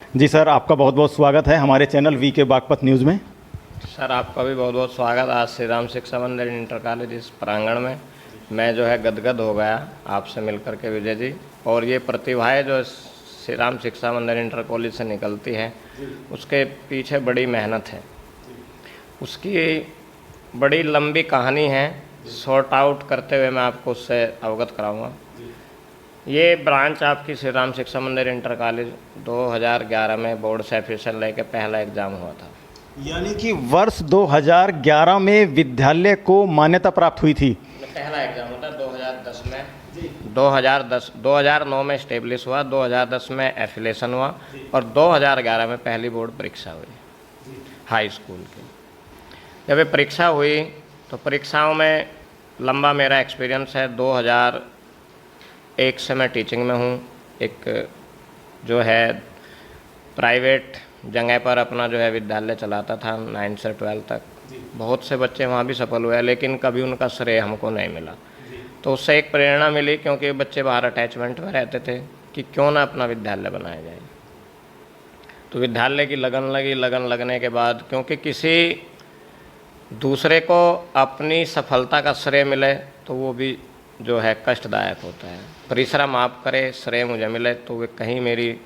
जी sir, आपका बहुत बहुत स्वागत है हमारे चैनल वी के बागपत न्यूज़ में। सर आपका भी बहुत बहुत स्वागत। आज श्री राम शिक्षा मंदिर इंटर कॉलेज इस प्रांगण में मैं जो है गदगद हो गया आपसे मिलकर के विजय जी। और ये प्रतिभाएं जो श्री राम शिक्षा मंदिर इंटर कॉलेज से निकलती है उसके पीछे बड़ी मेहनत है, उसकी बड़ी लंबी कहानी है। सॉर्ट आउट करते हुए मैं आपको उससे अवगत कराऊंगा। ये ब्रांच आपकी श्री राम शिक्षा मंदिर इंटर कॉलेज 2011 में बोर्ड से एफिशिएंट लेके पहला एग्ज़ाम हुआ था। यानी कि वर्ष 2011 में विद्यालय को मान्यता प्राप्त हुई थी। पहला एग्ज़ाम हुआ था 2010 में। 2009 में इस्टेब्लिश हुआ, 2010 में एफिलेशन हुआ और 2011 में पहली बोर्ड परीक्षा हुई हाई स्कूल की। जब ये परीक्षा हुई तो परीक्षाओं में लंबा मेरा एक्सपीरियंस है। 2001 से मैं टीचिंग में हूँ। एक जो है प्राइवेट जगह पर अपना जो है विद्यालय चलाता था 9 से 12 तक। बहुत से बच्चे वहाँ भी सफल हुए, लेकिन कभी उनका श्रेय हमको नहीं मिला। तो उससे एक प्रेरणा मिली, क्योंकि बच्चे बाहर अटैचमेंट में रहते थे, कि क्यों ना अपना विद्यालय बनाया जाए। तो विद्यालय की लगन लगी। लगन लगने के बाद, क्योंकि किसी दूसरे को अपनी सफलता का श्रेय मिले तो वो भी जो है कष्टदायक होता है। परिश्रम आप करें, श्रेय मुझे मिले, तो वे कहीं मेरी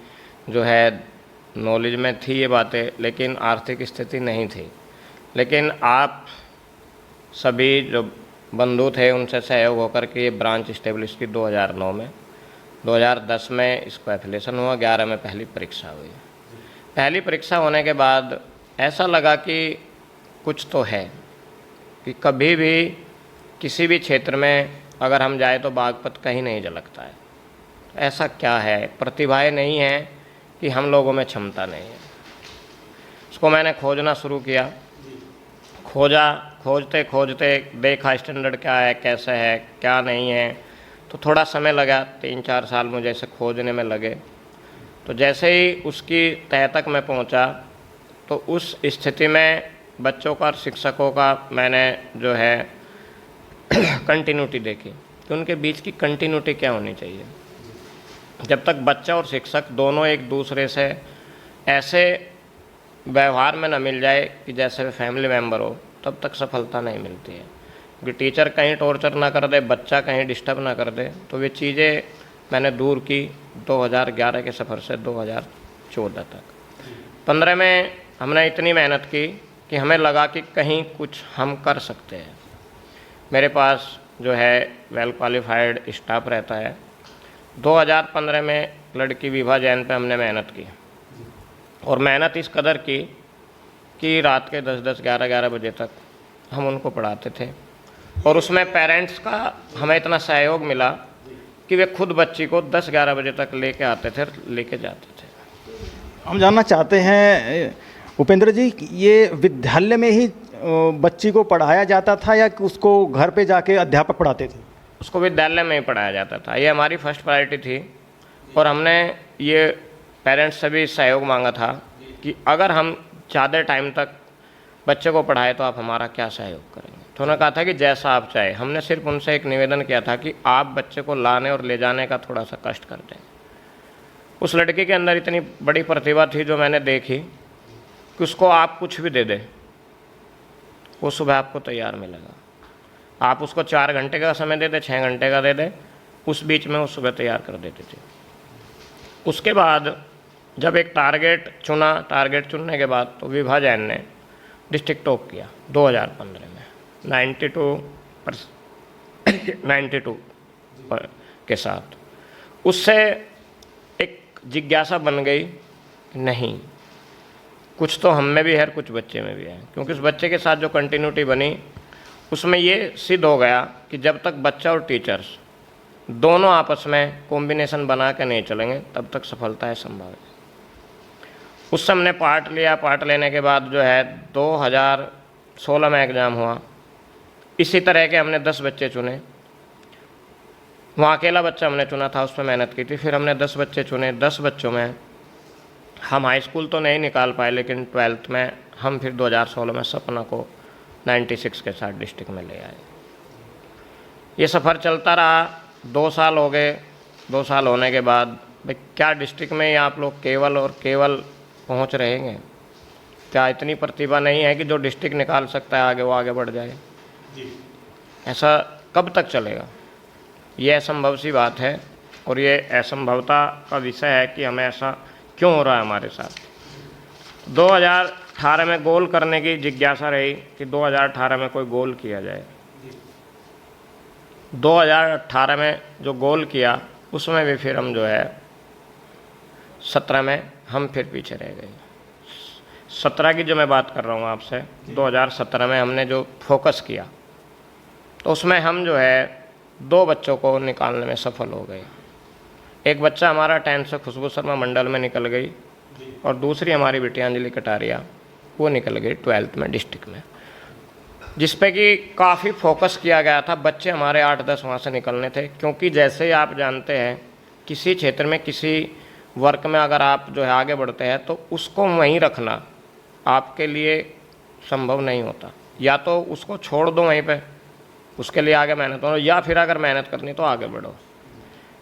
जो है नॉलेज में थी ये बातें, लेकिन आर्थिक स्थिति नहीं थी। लेकिन आप सभी जो बंधु थे उनसे सहयोग होकर के ये ब्रांच इस्टेब्लिश की 2009 में। 2010 में इसको एफिलेशन हुआ, 11 में पहली परीक्षा हुई। पहली परीक्षा होने के बाद ऐसा लगा कि कुछ तो है, कि कभी भी किसी भी क्षेत्र में अगर हम जाए तो बागपत कहीं नहीं झलकता है। ऐसा क्या है? प्रतिभाएं नहीं हैं कि हम लोगों में क्षमता नहीं है? उसको मैंने खोजना शुरू किया। खोजते खोजते देखा स्टैंडर्ड क्या है, कैसे है, क्या नहीं है। तो थोड़ा समय लगा, 3-4 साल मुझे इसे खोजने में लगे। तो जैसे ही उसकी तह तक मैं पहुंचा, तो उस स्थिति में बच्चों का और शिक्षकों का मैंने जो है कंटिन्यूटी देखी कि उनके बीच की कंटिन्यूटी क्या होनी चाहिए। जब तक बच्चा और शिक्षक दोनों एक दूसरे से ऐसे व्यवहार में न मिल जाए कि जैसे वे फैमिली मेम्बर हो, तब तक सफलता नहीं मिलती है। क्योंकि टीचर कहीं टॉर्चर ना कर दे, बच्चा कहीं डिस्टर्ब ना कर दे। तो वे चीज़ें मैंने दूर की 2011 के सफ़र से 2014 तक। 15 में हमने इतनी मेहनत की कि हमें लगा कि कहीं कुछ हम कर सकते हैं। मेरे पास जो है वेल क्वालिफाइड स्टाफ रहता है। 2015 में लड़की विभा जैन पे हमने मेहनत की, और मेहनत इस कदर की कि रात के 10-10, 11-11 बजे तक हम उनको पढ़ाते थे। और उसमें पेरेंट्स का हमें इतना सहयोग मिला कि वे खुद बच्ची को 10-11 बजे तक लेके आते थे, लेके जाते थे। हम जानना चाहते हैं उपेंद्र जी, ये विद्यालय में ही बच्ची को पढ़ाया जाता था या उसको घर पे जाके अध्यापक पढ़ाते थे? उसको विद्यालय में ही पढ़ाया जाता था। ये हमारी फर्स्ट प्रायोरिटी थी। और हमने ये पेरेंट्स से भी सहयोग मांगा था कि अगर हम ज़्यादा टाइम तक बच्चे को पढ़ाए तो आप हमारा क्या सहयोग करेंगे। तो उन्होंने कहा था कि जैसा आप चाहे। हमने सिर्फ उनसे एक निवेदन किया था कि आप बच्चे को लाने और ले जाने का थोड़ा सा कष्ट कर दें। उस लड़के के अंदर इतनी बड़ी प्रतिभा थी जो मैंने देखी कि उसको आप कुछ भी दे दें, वो सुबह आपको तैयार मिलेगा। आप उसको 4 घंटे का समय दे दे, 6 घंटे का दे दे, उस बीच में वो सुबह तैयार कर देती थी। उसके बाद जब एक टारगेट चुना, टारगेट चुनने के बाद तो विभा जैन ने डिस्ट्रिक्ट टॉप किया 2015 में 92 के साथ। उससे एक जिज्ञासा बन गई कि नहीं, कुछ तो हम में भी है, कुछ बच्चे में भी है। क्योंकि उस बच्चे के साथ जो कंटिन्यूटी बनी, उसमें ये सिद्ध हो गया कि जब तक बच्चा और टीचर्स दोनों आपस में कॉम्बिनेशन बना के नहीं चलेंगे, तब तक सफलता है संभव है। उससे हमने पार्ट लिया। पार्ट लेने के बाद जो है 2016 में एग्ज़ाम हुआ। इसी तरह के हमने 10 बच्चे चुने। वहाँ अकेला बच्चा हमने चुना था, उस पर मेहनत की थी। फिर हमने 10 बच्चे चुने। 10 बच्चों में हम हाई स्कूल तो नहीं निकाल पाए, लेकिन 12th में हम फिर 2016 में सपना को 96 के साथ डिस्ट्रिक्ट में ले आए। ये सफ़र चलता रहा। 2 साल हो गए। 2 साल होने के बाद भाई क्या डिस्ट्रिक्ट में ही आप लोग केवल और केवल पहुंच रहेंगे? क्या इतनी प्रतिभा नहीं है कि जो डिस्ट्रिक्ट निकाल सकता है आगे वो आगे बढ़ जाए? ऐसा कब तक चलेगा? ये असंभव सी बात है, और ये असंभवता का विषय है कि हमें ऐसा क्यों हो रहा है हमारे साथ। 2018 में गोल करने की जिज्ञासा रही कि 2018 में कोई गोल किया जाए। 2018 में जो गोल किया उसमें भी फिर हम जो है 17 में हम फिर पीछे रह गए। 17 की जो मैं बात कर रहा हूँ आपसे, 2017 में हमने जो फोकस किया तो उसमें हम जो है 2 बच्चों को निकालने में सफल हो गए। एक बच्चा हमारा 10th से खुशबू शर्मा मंडल में निकल गई, और दूसरी हमारी बिटिया अंजलि कटारिया वो निकल गई 12th में डिस्ट्रिक्ट में, जिस पे कि काफ़ी फोकस किया गया था। बच्चे हमारे 8-10 वहाँ से निकलने थे, क्योंकि जैसे ही आप जानते हैं किसी क्षेत्र में किसी वर्क में अगर आप जो है आगे बढ़ते हैं तो उसको वहीं रखना आपके लिए संभव नहीं होता। या तो उसको छोड़ दो वहीं पे, उसके लिए आगे मेहनत करो, या फिर अगर मेहनत करनी तो आगे बढ़ो,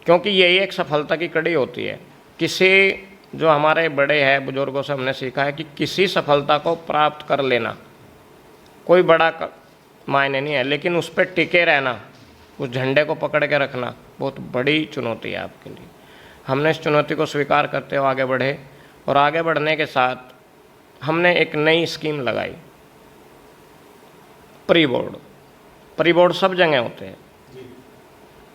क्योंकि यही एक सफलता की कड़ी होती है। किसी जो हमारे बड़े हैं बुजुर्गों से हमने सीखा है कि किसी सफलता को प्राप्त कर लेना कोई बड़ा मायने नहीं है, लेकिन उस पर टिके रहना, उस झंडे को पकड़ के रखना बहुत बड़ी चुनौती है आपके लिए। हमने इस चुनौती को स्वीकार करते हुए आगे बढ़े, और आगे बढ़ने के साथ हमने एक नई स्कीम लगाई, प्री बोर्ड। प्री बोर्ड सब जगह होते हैं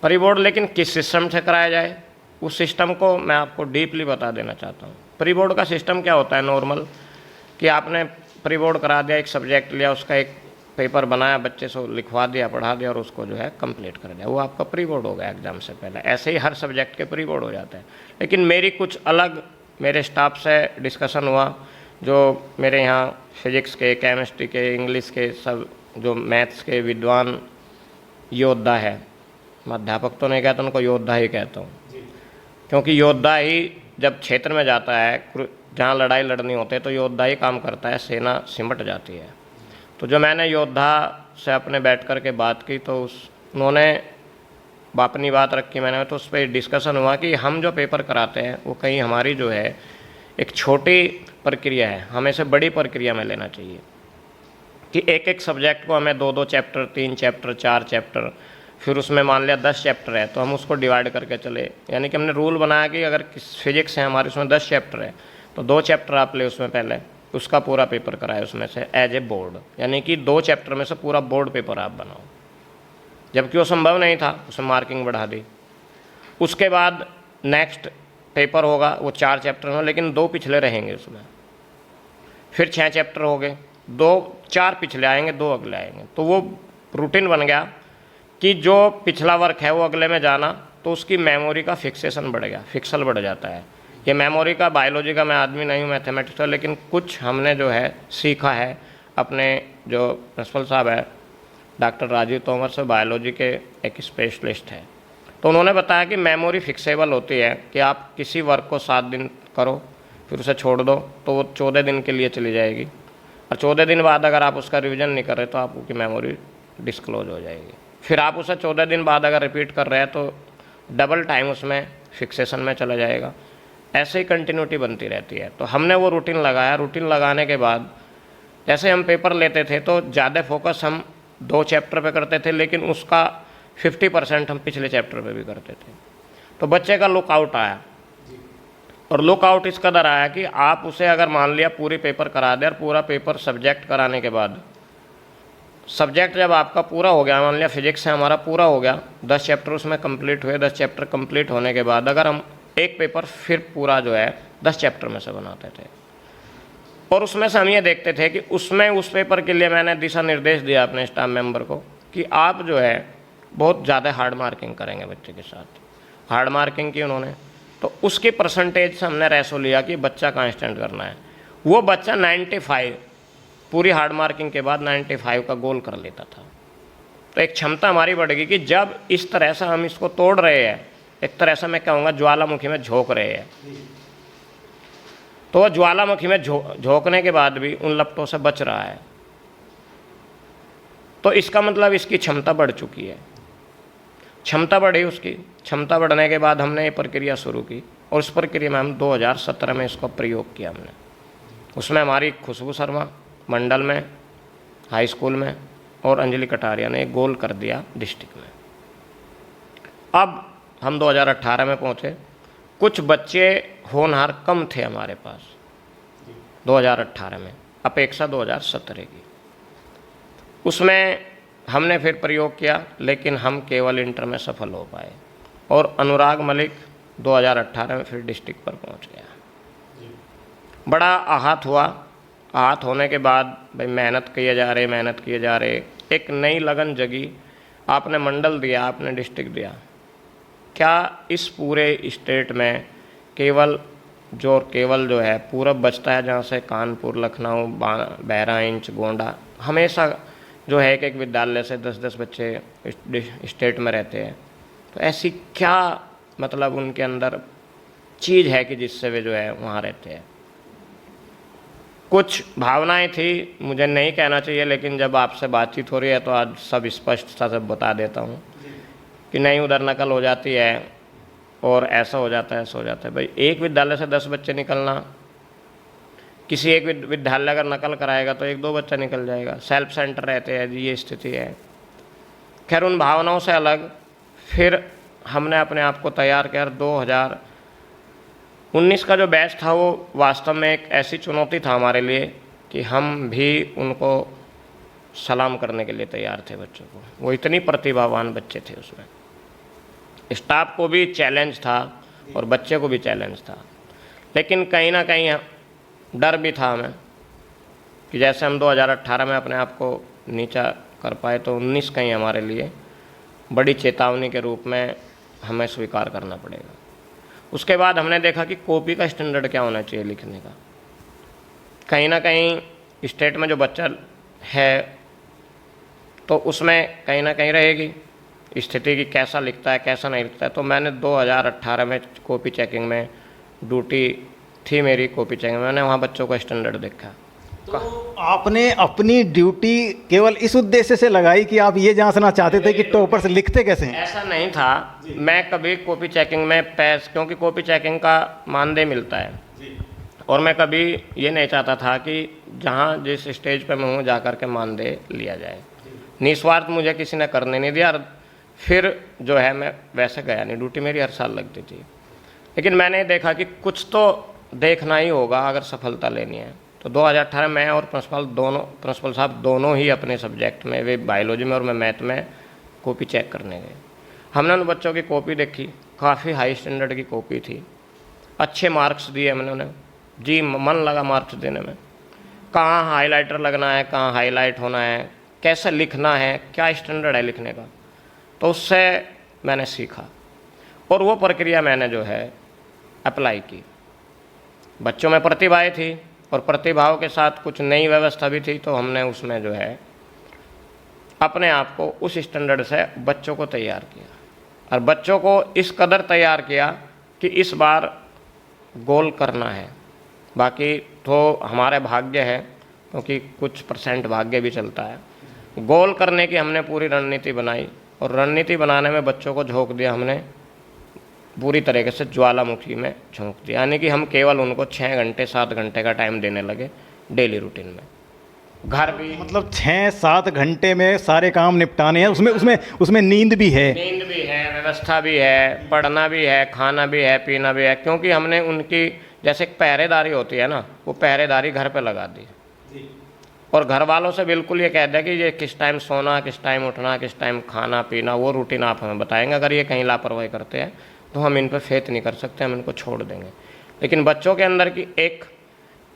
प्री बोर्ड, लेकिन किस सिस्टम से कराया जाए उस सिस्टम को मैं आपको डीपली बता देना चाहता हूँ। प्री बोर्ड का सिस्टम क्या होता है नॉर्मल, कि आपने प्री बोर्ड करा दिया, एक सब्जेक्ट लिया, उसका एक पेपर बनाया, बच्चे से लिखवा दिया, पढ़ा दिया, और उसको जो है कंप्लीट कर दिया, वो आपका प्री बोर्ड हो गया एग्जाम से पहले। ऐसे ही हर सब्जेक्ट के प्री बोर्ड हो जाते हैं। लेकिन मेरी कुछ अलग, मेरे स्टाफ से डिस्कशन हुआ, जो मेरे यहाँ फिजिक्स के, केमिस्ट्री के, इंग्लिश के, सब जो मैथ्स के विद्वान योद्धा है, मैं अध्यापक तो नहीं कहता, उनको योद्धा ही कहता हूँ, क्योंकि योद्धा ही जब क्षेत्र में जाता है जहाँ लड़ाई लड़नी होती है तो योद्धा ही काम करता है, सेना सिमट जाती है। तो जो मैंने योद्धा से अपने बैठ कर के बात की तो उन्होंने अपनी बात रखी मैंने, तो उस पर डिस्कशन हुआ कि हम जो पेपर कराते हैं वो कहीं हमारी जो है एक छोटी प्रक्रिया है, हमें से बड़ी प्रक्रिया में लेना चाहिए, कि एक एक सब्जेक्ट को हमें 2-2 चैप्टर, 3 चैप्टर, 4 चैप्टर, फिर उसमें मान लिया 10 चैप्टर है तो हम उसको डिवाइड करके चले। यानी कि हमने रूल बनाया कि अगर फिजिक्स है हमारे उसमें 10 चैप्टर है तो 2 चैप्टर आप ले उसमें पहले, उसका पूरा पेपर कराए उसमें से एज ए बोर्ड, यानी कि 2 चैप्टर में से पूरा बोर्ड पेपर आप बनाओ, जबकि वो संभव नहीं था, उसमें मार्किंग बढ़ा दी। उसके बाद नेक्स्ट पेपर होगा, वो 4 चैप्टर हो, लेकिन 2 पिछले रहेंगे उसमें, फिर 6 चैप्टर हो गए, 4 पिछले आएंगे, 2 अगले आएंगे। तो वो रूटीन बन गया कि जो पिछला वर्क है वो अगले में जाना, तो उसकी मेमोरी का फिक्सेशन बढ़ गया, फिक्सल बढ़ जाता है। ये मेमोरी का, बायोलॉजी का मैं आदमी नहीं हूँ, मैथमेटिक्स का, लेकिन कुछ हमने जो है सीखा है अपने जो प्रिंसिपल साहब है डॉक्टर राजीव तोमर से, बायोलॉजी के एक स्पेशलिस्ट है, तो उन्होंने बताया कि मेमोरी फिक्सेबल होती है, कि आप किसी वर्क को 7 दिन करो फिर उसे छोड़ दो तो वो 14 दिन के लिए चली जाएगी, और 14 दिन बाद अगर आप उसका रिवीजन नहीं कर रहे तो आपकी मेमोरी डिस्क्लोज हो जाएगी। फिर आप उसे 14 दिन बाद अगर रिपीट कर रहे हैं तो डबल टाइम उसमें फिक्सेशन में चला जाएगा। ऐसे ही कंटिन्यूटी बनती रहती है। तो हमने वो रूटीन लगाया। रूटीन लगाने के बाद जैसे हम पेपर लेते थे तो ज़्यादा फोकस हम 2 चैप्टर पे करते थे, लेकिन उसका 50% हम पिछले चैप्टर पे भी करते थे। तो बच्चे का लुकआउट आया, और लुकआउट इस कदर आया कि आप उसे अगर मान लिया पूरी पेपर करा दे, और पूरा पेपर सब्जेक्ट कराने के बाद, सब्जेक्ट जब आपका पूरा हो गया, मान लिया फिजिक्स से हमारा पूरा हो गया, 10 चैप्टर उसमें कंप्लीट हुए, 10 चैप्टर कंप्लीट होने के बाद अगर हम एक पेपर फिर पूरा जो है 10 चैप्टर में से बनाते थे, और उसमें से हम ये देखते थे कि उसमें उस पेपर के लिए मैंने दिशा निर्देश दिया अपने स्टाफ मेंबर को कि आप जो है बहुत ज़्यादा हार्ड मार्किंग करेंगे बच्चे के साथ। हार्ड मार्किंग की उन्होंने, तो उसके परसेंटेज से हमने रेशो लिया कि बच्चा कहाँ स्टैंड करना है। वो बच्चा 95 पूरी हार्ड मार्किंग के बाद 95 का गोल कर लेता था। तो एक क्षमता हमारी बढ़ गई कि जब इस तरह से हम इसको तोड़ रहे हैं, एक तरह से मैं कहूँगा ज्वालामुखी में झोंक रहे हैं, तो ज्वालामुखी में झोंकने के बाद भी उन लपटों से बच रहा है, तो इसका मतलब इसकी क्षमता बढ़ चुकी है। क्षमता बढ़ी, उसकी क्षमता बढ़ने के बाद हमने ये प्रक्रिया शुरू की, और उस प्रक्रिया में हम 2017 में इसको प्रयोग किया हमने। उसमें हमारी खुशबू शर्मा मंडल में, हाई स्कूल में, और अंजलि कटारिया ने गोल्ड कर दिया डिस्ट्रिक्ट में। अब हम 2018 में पहुँचे। कुछ बच्चे होनहार कम थे हमारे पास 2018 में, अपेक्षा 2017 की। उसमें हमने फिर प्रयोग किया, लेकिन हम केवल इंटर में सफल हो पाए, और अनुराग मलिक 2018 में फिर डिस्ट्रिक्ट पर पहुंच गया। बड़ा आहत हुआ। आहत होने के बाद भाई मेहनत किए जा रहे, एक नई लगन जगी। आपने मंडल दिया, आपने डिस्ट्रिक्ट दिया, क्या इस पूरे स्टेट में केवल जो है पूरब बचता है, जहाँ से कानपुर, लखनऊ, बहराइच, गोंडा, हमेशा जो है एक विद्यालय से 10-10 बच्चे स्टेट में रहते हैं। तो ऐसी क्या मतलब उनके अंदर चीज़ है कि जिससे वे जो है वहाँ रहते हैं। कुछ भावनाएं थी, मुझे नहीं कहना चाहिए, लेकिन जब आपसे बातचीत हो रही है तो आज सब स्पष्टता से बता देता हूँ कि नहीं, उधर नकल हो जाती है और ऐसा हो जाता है, ऐसा हो जाता है। भाई एक विद्यालय से 10 बच्चे निकलना, किसी एक विद्यालय अगर नकल कराएगा तो 1-2 बच्चा निकल जाएगा। सेल्फ सेंटर रहते हैं जी, ये स्थिति है। खैर, उन भावनाओं से अलग फिर हमने अपने आप को तैयार किया। 2019 का जो बैच था वो वास्तव में एक ऐसी चुनौती था हमारे लिए कि हम भी उनको सलाम करने के लिए तैयार थे बच्चों को। वो इतनी प्रतिभावान बच्चे थे, उसमें स्टाफ को भी चैलेंज था और बच्चे को भी चैलेंज था। लेकिन कहीं ना कहीं डर भी था हमें कि जैसे हम 2018 में अपने आप को नीचा कर पाए, तो 19 कहीं हमारे लिए बड़ी चेतावनी के रूप में हमें स्वीकार करना पड़ेगा। उसके बाद हमने देखा कि कॉपी का स्टैंडर्ड क्या होना चाहिए लिखने का। कहीं ना कहीं स्टेट में जो बच्चा है तो उसमें कहीं ना कहीं रहेगी स्थिति की, कैसा लिखता है कैसा नहीं लिखता है। तो मैंने 2018 में कॉपी चेकिंग में ड्यूटी थी मेरी, कॉपी चेकिंग में मैंने वहाँ बच्चों का स्टैंडर्ड देखा। तो आपने अपनी ड्यूटी केवल इस उद्देश्य से लगाई कि आप ये जांचना चाहते थे कि टॉपर्स लिखते कैसे हैं? ऐसा नहीं था। मैं कभी कॉपी चेकिंग में क्योंकि कॉपी चेकिंग का मानदेय मिलता है, और मैं कभी ये नहीं चाहता था कि जहाँ जिस स्टेज पे मैं हूँ जा कर के मानदेय लिया जाए। निस्वार्थ मुझे किसी ने करने नहीं दिया। फिर जो है मैं वैसे गया नहीं, ड्यूटी मेरी हर साल लगती थी। लेकिन मैंने देखा कि कुछ तो देखना ही होगा अगर सफलता लेनी है। तो 2018 में और प्रिंसिपल साहब दोनों ही अपने सब्जेक्ट में, वे बायोलॉजी में और मैं मैथ में, कॉपी चेक करने गए। हमने उन बच्चों की कॉपी देखी, काफ़ी हाई स्टैंडर्ड की कॉपी थी। अच्छे मार्क्स दिए हमने उन्हें जी, मन लगा मार्क्स देने में। कहाँ हाईलाइटर लगना है, कहाँ हाईलाइट होना है, कैसे लिखना है, क्या स्टैंडर्ड है लिखने का। तो उससे मैंने सीखा और वो प्रक्रिया मैंने जो है अप्लाई की। बच्चों में प्रतिभाएं थी और प्रतिभाओं के साथ कुछ नई व्यवस्था भी थी। तो हमने उसमें जो है अपने आप को उस स्टैंडर्ड से बच्चों को तैयार किया, और बच्चों को इस कदर तैयार किया कि इस बार गोल करना है। बाकी तो हमारे भाग्य है, क्योंकि कुछ % भाग्य भी चलता है। गोल करने की हमने पूरी रणनीति बनाई, और रणनीति बनाने में बच्चों को झोंक दिया हमने पूरी तरीके से, ज्वालामुखी में झोंक दिया। यानी कि हम केवल उनको 6 घंटे 7 घंटे का टाइम देने लगे डेली रूटीन में। घर भी मतलब 6-7 घंटे में सारे काम निपटाने हैं। उसमें नींद भी है, व्यवस्था भी है, पढ़ना भी है, खाना भी है, पीना भी है। क्योंकि हमने उनकी जैसे एक पहरेदारी होती है ना, वो पहरेदारी घर पे लगा दी, और घर वालों से बिल्कुल ये कह दिया कि ये किस टाइम सोना, किस टाइम उठना, किस टाइम खाना पीना, वो रूटीन आप हमें बताएंगे। अगर ये कहीं लापरवाही करते हैं तो हम इन पर फेथ नहीं कर सकते, हम इनको छोड़ देंगे। लेकिन बच्चों के अंदर की एक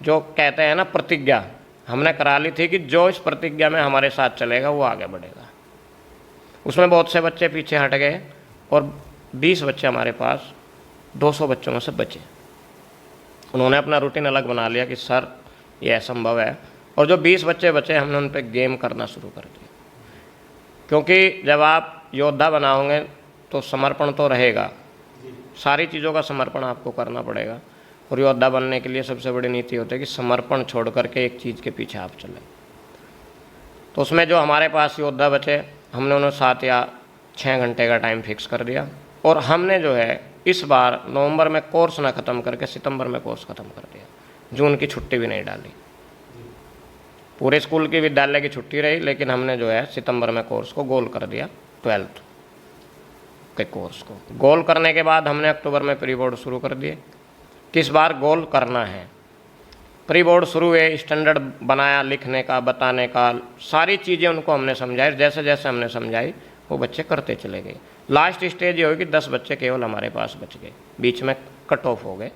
जो कहते हैं ना प्रतिज्ञा, हमने करा ली थी कि जो इस प्रतिज्ञा में हमारे साथ चलेगा वो आगे बढ़ेगा। उसमें बहुत से बच्चे पीछे हट गए, और 20 बच्चे हमारे पास 200 बच्चों में से बचे। उन्होंने अपना रूटीन अलग बना लिया कि सर ये असंभव है, और जो 20 बच्चे बचे हमने उन पर गेम करना शुरू कर दिया। क्योंकि जब आप योद्धा बनाओगे तो समर्पण तो रहेगा, सारी चीज़ों का समर्पण आपको करना पड़ेगा। और योद्धा बनने के लिए सबसे बड़ी नीति होती है कि समर्पण छोड़ करके एक चीज़ के पीछे आप चलें। तो उसमें जो हमारे पास योद्धा बचे, हमने उन्हें 7 या 6 घंटे का टाइम फिक्स कर दिया, और हमने जो है इस बार नवंबर में कोर्स ना ख़त्म करके सितंबर में कोर्स ख़त्म कर दिया, जून की छुट्टी भी नहीं डाली। पूरे स्कूल की विद्यालय की छुट्टी रही, लेकिन हमने जो है सितंबर में कोर्स को गोल कर दिया, 12th के कोर्स को गोल करने के बाद हमने अक्टूबर में प्री बोर्ड शुरू कर दिए। किस बार गोल करना है, प्री बोर्ड शुरू हुए, स्टैंडर्ड बनाया लिखने का, बताने का, सारी चीज़ें उनको हमने समझाई। जैसे जैसे हमने समझाई वो बच्चे करते चले गए। लास्ट स्टेज ये हुई कि 10 बच्चे केवल हमारे पास बच गए, बीच में कट ऑफ हो गए।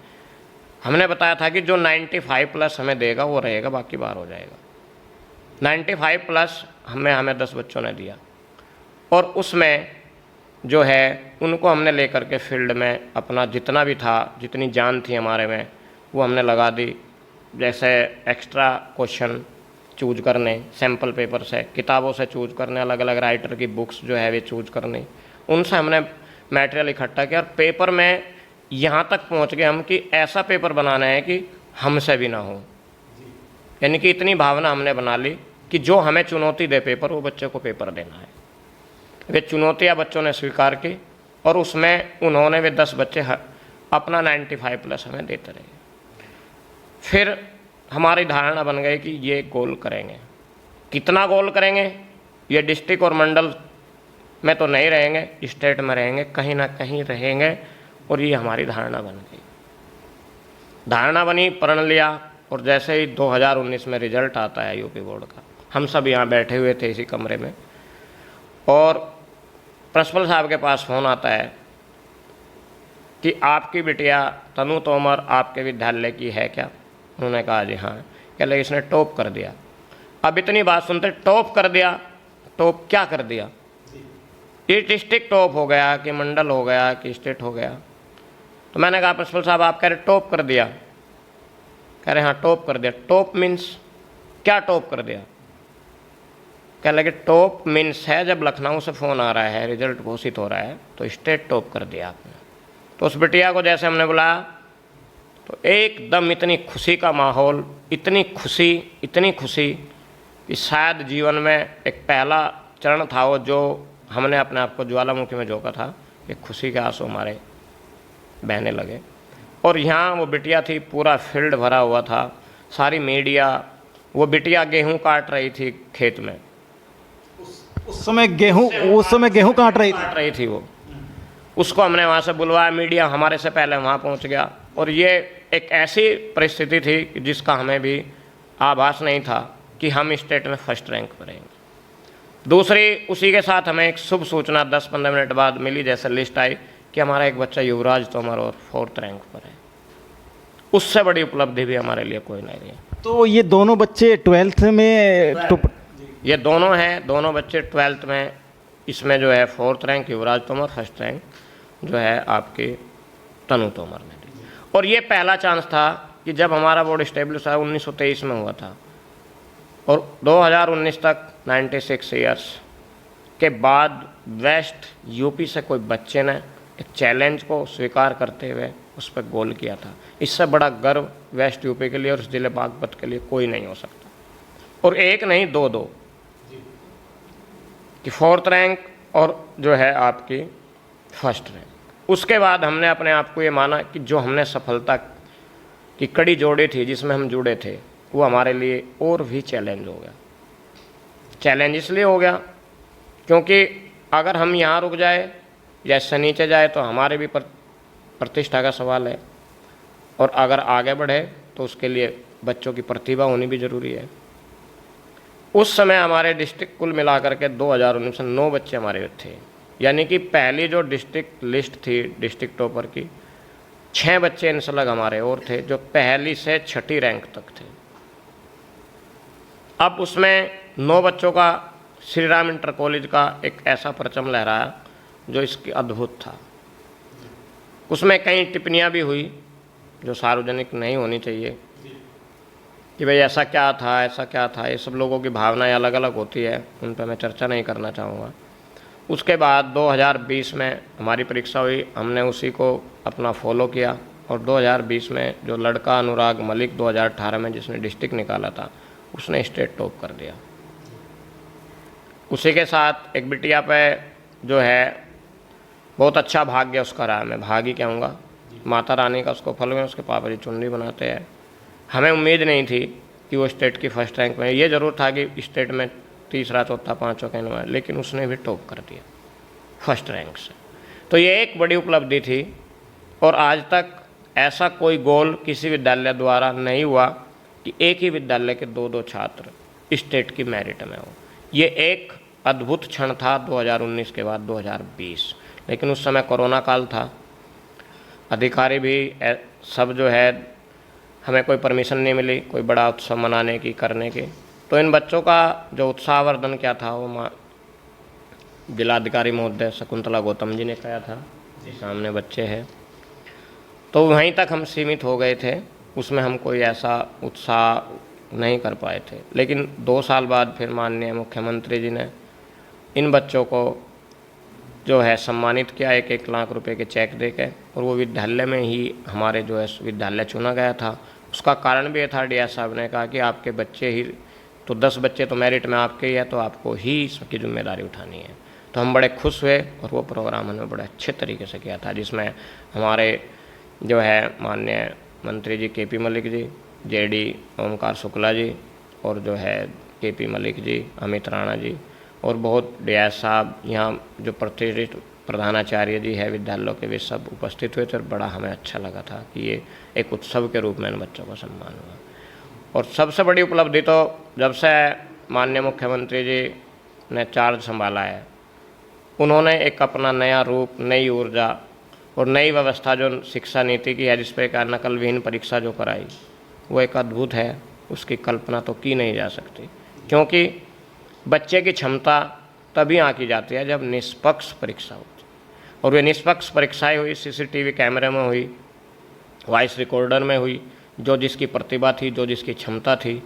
हमने बताया था कि जो 95+ हमें देगा वो रहेगा, बाकी बाहर हो जाएगा। 95+ हमें 10 बच्चों ने दिया, और उसमें जो है उनको हमने लेकर के फील्ड में अपना जितना भी था, जितनी जान थी हमारे में, वो हमने लगा दी। जैसे एक्स्ट्रा क्वेश्चन चूज करने, सैम्पल पेपर से, किताबों से चूज करने, अलग अलग राइटर की बुक्स जो है वे चूज करनी, उनसे हमने मटेरियल इकट्ठा किया। और पेपर में यहाँ तक पहुँच गए हम कि ऐसा पेपर बनाना है कि हमसे भी ना हो, यानी कि इतनी भावना हमने बना ली कि जो हमें चुनौती दे पेपर, वो बच्चे को पेपर देना है। वे चुनौतियाँ बच्चों ने स्वीकार की, और उसमें उन्होंने वे 10 बच्चे अपना 95+ हमें देते रहे। फिर हमारी धारणा बन गई कि ये गोल करेंगे। कितना गोल करेंगे, ये डिस्ट्रिक्ट और मंडल में तो नहीं रहेंगे, स्टेट में रहेंगे, कहीं ना कहीं रहेंगे, और ये हमारी धारणा बन गई। धारणा बनी, प्रण लिया, और जैसे ही 2019 में रिजल्ट आता है यूपी बोर्ड का, हम सब यहाँ बैठे हुए थे इसी कमरे में, और प्रिंसिपल साहब के पास फ़ोन आता है कि आपकी बिटिया तनु तोमर आपके विद्यालय की है क्या? उन्होंने कहा जी हाँ। कह लगे इसने टॉप कर दिया। अब इतनी बात सुनते, टॉप कर दिया, टॉप क्या कर दिया? ये डिस्ट्रिक्ट टॉप हो गया कि मंडल हो गया कि स्टेट हो गया? तो मैंने कहा प्रिंसिपल साहब आप कह रहे टॉप कर दिया? कह रहे हाँ टॉप कर दिया। टॉप मीन्स क्या टॉप कर दिया? कह लगे टॉप मीन्स है जब लखनऊ से फ़ोन आ रहा है, रिजल्ट घोषित हो रहा है, तो स्टेट टॉप कर दिया आपने। तो उस बिटिया को जैसे हमने बुलाया तो एकदम इतनी खुशी का माहौल, इतनी खुशी कि शायद जीवन में एक पहला चरण था वो, जो हमने अपने आप को ज्वालामुखी में झोंका था, एक खुशी के आंसू हमारे बहने लगे। और यहाँ वो बिटिया थी, पूरा फील्ड भरा हुआ था, सारी मीडिया, वो बिटिया गेहूँ काट रही थी खेत में। उस समय गेहूं काट रही थी वो। उसको हमने वहाँ से बुलवाया, मीडिया हमारे से पहले वहाँ पहुँच गया, और ये एक ऐसी परिस्थिति थी जिसका हमें भी आभास नहीं था कि हम स्टेट में फर्स्ट रैंक पर रहेंगे। दूसरी, उसी के साथ हमें एक शुभ सूचना 10-15 मिनट बाद मिली, जैसे लिस्ट आई कि हमारा एक बच्चा युवराज तोमर और 4th रैंक पर है। उससे बड़ी उपलब्धि भी हमारे लिए कोई नहीं रही। तो ये दोनों बच्चे 12th में ये दोनों हैं, दोनों बच्चे 12th में, इसमें जो है 4th रैंक युवराज तोमर, 1st रैंक जो है आपकी तनु तोमर ने दी। और ये पहला चांस था कि जब हमारा बोर्ड इस्टेब्लिश हुआ 1923 में हुआ था, और 2019 तक 96 ईयर्स के बाद वेस्ट यूपी से कोई बच्चे ने एक चैलेंज को स्वीकार करते हुए उस पर गोल किया था। इससे बड़ा गर्व वेस्ट यूपी के लिए और ज़िले बागपत के लिए कोई नहीं हो सकता। और एक नहीं, दो कि 4th रैंक और जो है आपकी 1st रैंक। उसके बाद हमने अपने आप को ये माना कि जो हमने सफलता की कड़ी जोड़ी थी, जिसमें हम जुड़े थे, वो हमारे लिए और भी चैलेंज हो गया। चैलेंज इसलिए हो गया क्योंकि अगर हम यहाँ रुक जाए या इससे नीचे जाए तो हमारे भी प्रतिष्ठा का सवाल है, और अगर आगे बढ़े तो उसके लिए बच्चों की प्रतिभा होनी भी ज़रूरी है। उस समय हमारे डिस्ट्रिक्ट कुल मिलाकर के 2019 में 9 बच्चे हमारे थे, यानी कि पहली जो डिस्ट्रिक्ट लिस्ट थी डिस्ट्रिक्ट टॉपर की, 6 बच्चे इनसे अलग हमारे और थे जो पहली से 6ठी रैंक तक थे। अब उसमें 9 बच्चों का श्री राम इंटर कॉलेज का एक ऐसा परचम लहराया जो इसकी अद्भुत था। उसमें कई टिप्पणियाँ भी हुई जो सार्वजनिक नहीं होनी चाहिए कि भाई ऐसा क्या था। ये सब लोगों की भावनाएं अलग अलग होती है, उन पर मैं चर्चा नहीं करना चाहूँगा। उसके बाद 2020 में हमारी परीक्षा हुई, हमने उसी को अपना फॉलो किया, और 2020 में जो लड़का अनुराग मलिक 2018 में जिसने डिस्ट्रिक्ट निकाला था, उसने स्टेट टॉप कर दिया। उसी के साथ एक बिटिया पे जो है बहुत अच्छा भाग्य उसका रहा। मैं भाग ही कहूँगा, माता रानी का उसको फल में, उसके पापा जी चुनरी बनाते हैं। हमें उम्मीद नहीं थी कि वो स्टेट की फर्स्ट रैंक में, ये ज़रूर था कि स्टेट में तीसरा चौथा पाँचों कहने वाला, लेकिन उसने भी टॉप कर दिया फर्स्ट रैंक से। तो ये एक बड़ी उपलब्धि थी और आज तक ऐसा कोई गोल किसी विद्यालय द्वारा नहीं हुआ कि एक ही विद्यालय के दो छात्र स्टेट की मेरिट में हो। ये एक अद्भुत क्षण था 2019 के बाद 2020, लेकिन उस समय कोरोना काल था, अधिकारी भी सब जो है, हमें कोई परमिशन नहीं मिली कोई बड़ा उत्सव मनाने की, करने की। तो इन बच्चों का जो उत्साहवर्धन क्या था वो जिलाधिकारी महोदय शकुंतला गौतम जी ने कहा था, ये सामने बच्चे हैं। तो वहीं तक हम सीमित हो गए थे, उसमें हम कोई ऐसा उत्साह नहीं कर पाए थे। लेकिन 2 साल बाद फिर माननीय मुख्यमंत्री जी ने इन बच्चों को जो है सम्मानित किया 1-1 लाख रुपए के चेक देकर, और वो विद्यालय में ही हमारे जो है विद्यालय चुना गया था। उसका कारण भी ये था, डीएस साहब ने कहा कि आपके बच्चे ही तो 10 बच्चे तो मेरिट में आपके ही है, तो आपको ही इसकी जिम्मेदारी उठानी है। तो हम बड़े खुश हुए और वो प्रोग्राम हमने बड़े अच्छे तरीके से किया था, जिसमें हमारे जो है माननीय मंत्री जी KP मलिक जी, JD ओमकार शुक्ला जी, और जो है KP मलिक जी, अमित राणा जी, और बहुत डीएस साहब, यहाँ जो प्रतिष्ठित प्रधानाचार्य जी है विद्यालयों के, वे सब उपस्थित हुए थे। और बड़ा हमें अच्छा लगा था कि ये एक उत्सव के रूप में इन बच्चों का सम्मान हुआ। और सबसे बड़ी उपलब्धि तो जब से माननीय मुख्यमंत्री जी ने चार्ज संभाला है, उन्होंने एक अपना नया रूप, नई ऊर्जा और नई व्यवस्था जो शिक्षा नीति की है, जिस पर का नकल विहीन परीक्षा जो कराई, वो एक अद्भुत है, उसकी कल्पना तो की नहीं जा सकती। क्योंकि बच्चे की क्षमता तभी आंकी जाती है जब निष्पक्ष परीक्षा होती है, और वे निष्पक्ष परीक्षाएं हुई, CCTV कैमरे में हुई, वॉइस रिकॉर्डर में हुई। जो जिसकी प्रतिभा थी, जो जिसकी क्षमता थी,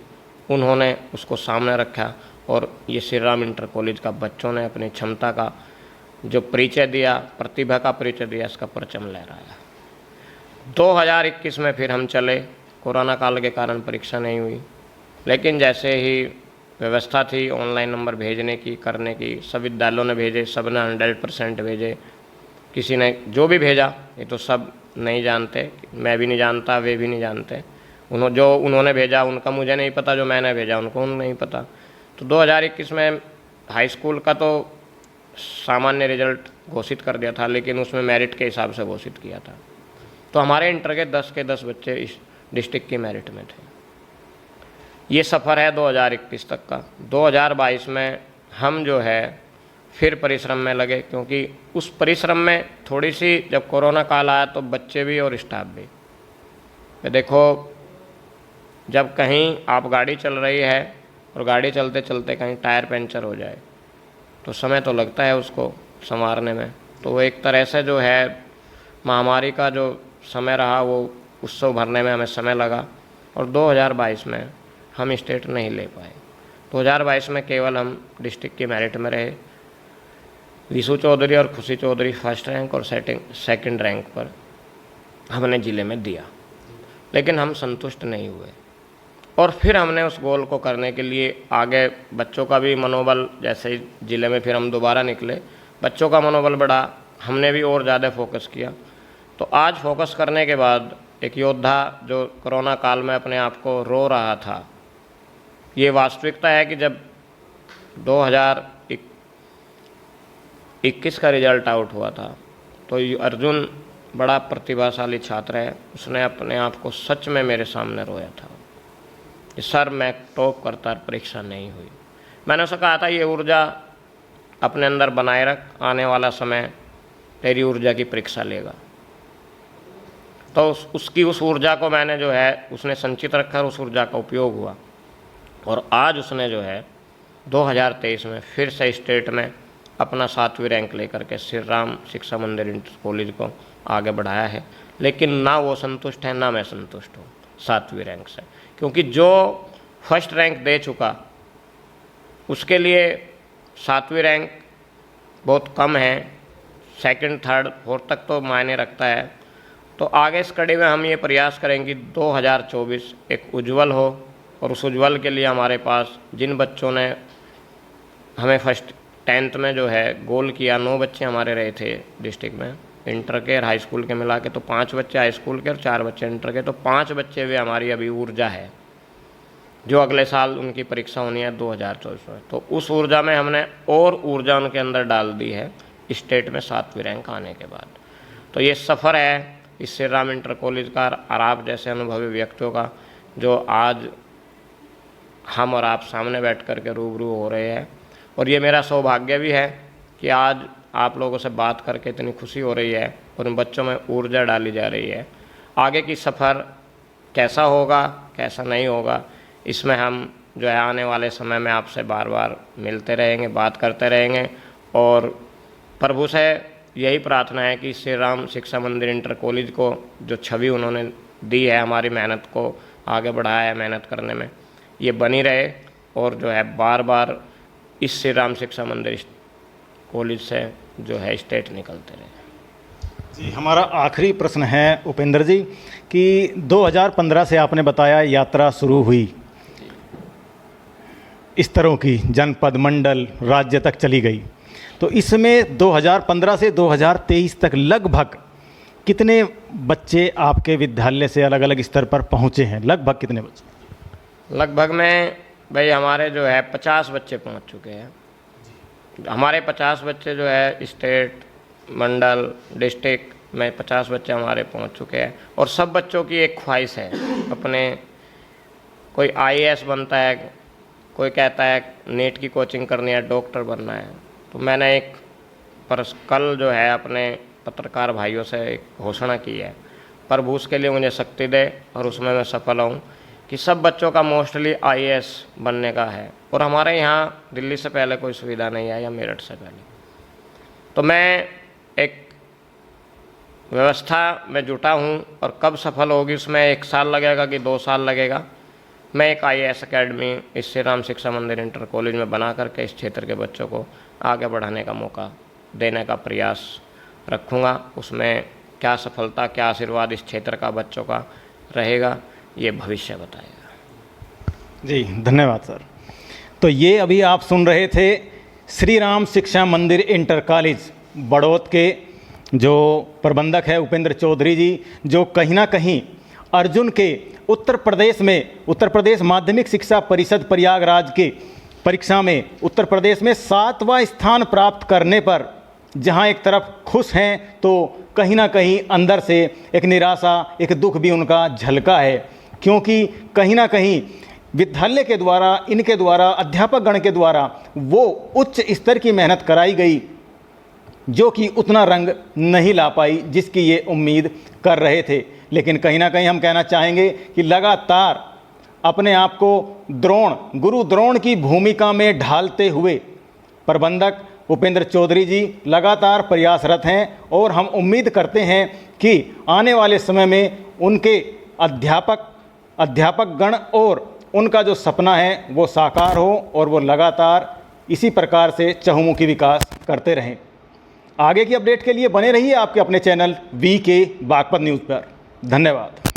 उन्होंने उसको सामने रखा, और ये श्री राम इंटर कॉलेज का बच्चों ने अपनी क्षमता का जो परिचय दिया, प्रतिभा का परिचय दिया, इसका परचम लहराया। 2021 में फिर हम चले, कोरोना काल के कारण परीक्षा नहीं हुई, लेकिन जैसे ही व्यवस्था थी ऑनलाइन नंबर भेजने की, करने की, सब विद्यालयों ने भेजे, सब ने 100% भेजे। किसी ने जो भी भेजा, ये तो सब नहीं जानते, मैं भी नहीं जानता, वे भी नहीं जानते। जो उन्होंने भेजा उनका मुझे नहीं पता, जो मैंने भेजा उनको नहीं पता। तो 2021 में हाई स्कूल का तो सामान्य रिजल्ट घोषित कर दिया था, लेकिन उसमें मेरिट के हिसाब से घोषित किया था। तो हमारे इंटर के 10 बच्चे इस डिस्ट्रिक्ट की मेरिट में थे। ये सफ़र है 2021 तक का। 2022 में हम जो है फिर परिश्रम में लगे, क्योंकि उस परिश्रम में थोड़ी सी, जब कोरोना काल आया तो बच्चे भी और स्टाफ भी। देखो, जब कहीं आप गाड़ी चल रही है और गाड़ी चलते चलते कहीं टायर पंचर हो जाए तो समय तो लगता है उसको संवारने में। तो वो एक तरह से जो है महामारी का जो समय रहा, वो उत्सव भरने में हमें समय लगा, और 2022 में हम स्टेट नहीं ले पाए। 2022 में केवल हम डिस्ट्रिक्ट की मेरिट में रहे। विशु चौधरी और खुशी चौधरी फर्स्ट रैंक और सेकंड रैंक पर हमने ज़िले में दिया, लेकिन हम संतुष्ट नहीं हुए। और फिर हमने उस गोल को करने के लिए आगे बच्चों का भी मनोबल, जैसे ही ज़िले में फिर हम दोबारा निकले, बच्चों का मनोबल बढ़ा, हमने भी और ज़्यादा फोकस किया। तो आज फोकस करने के बाद एक योद्धा जो कोरोना काल में अपने आप को रो रहा था, ये वास्तविकता है कि जब 2021 का रिजल्ट आउट हुआ था तो अर्जुन बड़ा प्रतिभाशाली छात्र है, उसने अपने आप को सच में मेरे सामने रोया था कि सर मैं टॉप करता, परीक्षा नहीं हुई। मैंने उसे कहा था ये ऊर्जा अपने अंदर बनाए रख, आने वाला समय तेरी ऊर्जा की परीक्षा लेगा। तो उसकी उस ऊर्जा को मैंने जो है उसने संचित रखा, उस ऊर्जा का उपयोग हुआ, और आज उसने जो है 2023 में फिर से स्टेट में अपना 7वीं रैंक लेकर के श्री राम शिक्षा मंदिर इंटर कॉलेज को आगे बढ़ाया है। लेकिन ना वो संतुष्ट है, ना मैं संतुष्ट हूँ 7वीं रैंक से, क्योंकि जो फर्स्ट रैंक दे चुका उसके लिए 7वीं रैंक बहुत कम है, सेकंड, थर्ड, फोर्थ तक तो मायने रखता है। तो आगे इस कड़ी में हम ये प्रयास करेंगे 2024 एक उज्जवल हो, और उस उज्जवल के लिए हमारे पास जिन बच्चों ने हमें फर्स्ट 10th में जो है गोल किया, 9 बच्चे हमारे रहे थे डिस्ट्रिक्ट में, इंटर के और हाई स्कूल के मिला के, तो 5 बच्चे हाई स्कूल के और 4 बच्चे इंटर के, तो 5 बच्चे भी हमारी अभी ऊर्जा है जो अगले साल उनकी परीक्षा होनी है 2024 में। तो उस ऊर्जा में हमने और ऊर्जा उनके अंदर डाल दी है स्टेट में 7वीं रैंक आने के बाद। तो ये सफ़र है इस श्री राम इंटर कॉलेज का और आप जैसे अनुभवी व्यक्तियों का, जो आज हम और आप सामने बैठ कर के रूबरू हो रहे हैं। और ये मेरा सौभाग्य भी है कि आज आप लोगों से बात करके इतनी खुशी हो रही है और उन बच्चों में ऊर्जा डाली जा रही है। आगे की सफ़र कैसा होगा कैसा नहीं होगा, इसमें हम जो है आने वाले समय में आपसे बार बार मिलते रहेंगे, बात करते रहेंगे। और प्रभु से यही प्रार्थना है कि श्री राम शिक्षा मंदिर इंटर कॉलेज को जो छवि उन्होंने दी है, हमारी मेहनत को आगे बढ़ाया है मेहनत करने में, ये बनी रहे और जो है बार बार इस श्री राम शिक्षा मंदिर कॉलेज से जो है स्टेट निकलते रहे। जी, हमारा आखिरी प्रश्न है उपेंद्र जी कि 2015 से आपने बताया यात्रा शुरू हुई, इस तरह की जनपद मंडल राज्य तक चली गई, तो इसमें 2015 से 2023 तक लगभग कितने बच्चे आपके विद्यालय से अलग अलग स्तर पर पहुँचे हैं? लगभग कितने बच्चे? लगभग में भाई हमारे जो है 50 बच्चे पहुंच चुके हैं। हमारे 50 बच्चे जो है स्टेट मंडल डिस्ट्रिक्ट में 50 बच्चे हमारे पहुंच चुके हैं। और सब बच्चों की एक ख्वाहिश है अपने, कोई IAS बनता है, कोई कहता है नीट की कोचिंग करनी है, डॉक्टर बनना है। तो मैंने एक कल जो है अपने पत्रकार भाइयों से एक घोषणा की है, प्रभु उसके लिए मुझे शक्ति दे और उसमें मैं सफल हूँ कि सब बच्चों का मोस्टली IAS बनने का है। और हमारे यहाँ दिल्ली से पहले कोई सुविधा नहीं है या मेरठ से पहले। तो मैं एक व्यवस्था में जुटा हूँ और कब सफल होगी उसमें 1 साल लगेगा कि 2 साल लगेगा, मैं एक IAS अकेडमी इस श्री राम शिक्षा मंदिर इंटर कॉलेज में बना करके इस क्षेत्र के बच्चों को आगे बढ़ाने का मौका देने का प्रयास रखूँगा। उसमें क्या सफलता क्या आशीर्वाद इस क्षेत्र का बच्चों का रहेगा, ये भविष्य बताएगा। जी धन्यवाद सर। तो ये अभी आप सुन रहे थे श्री राम शिक्षा मंदिर इंटर कॉलेज बड़ौत के जो प्रबंधक है उपेंद्र चौधरी जी, जो कहीं ना कहीं अर्जुन के उत्तर प्रदेश माध्यमिक शिक्षा परिषद प्रयागराज के परीक्षा में उत्तर प्रदेश में 7वां स्थान प्राप्त करने पर जहां एक तरफ खुश हैं तो कहीं ना कहीं अंदर से एक निराशा, एक दुख भी उनका झलका है, क्योंकि कहीं ना कहीं विद्यालय के द्वारा, इनके द्वारा, अध्यापक गण के द्वारा वो उच्च स्तर की मेहनत कराई गई जो कि उतना रंग नहीं ला पाई जिसकी ये उम्मीद कर रहे थे। लेकिन कहीं ना कहीं हम कहना चाहेंगे कि लगातार अपने आप को गुरु द्रोण की भूमिका में ढालते हुए प्रबंधक उपेंद्र चौधरी जी लगातार प्रयासरत हैं और हम उम्मीद करते हैं कि आने वाले समय में उनके अध्यापक गण और उनका जो सपना है वो साकार हो और वो लगातार इसी प्रकार से चहुमुखी विकास करते रहें। आगे की अपडेट के लिए बने रहिए आपके अपने चैनल VK बागपत न्यूज़ पर। धन्यवाद।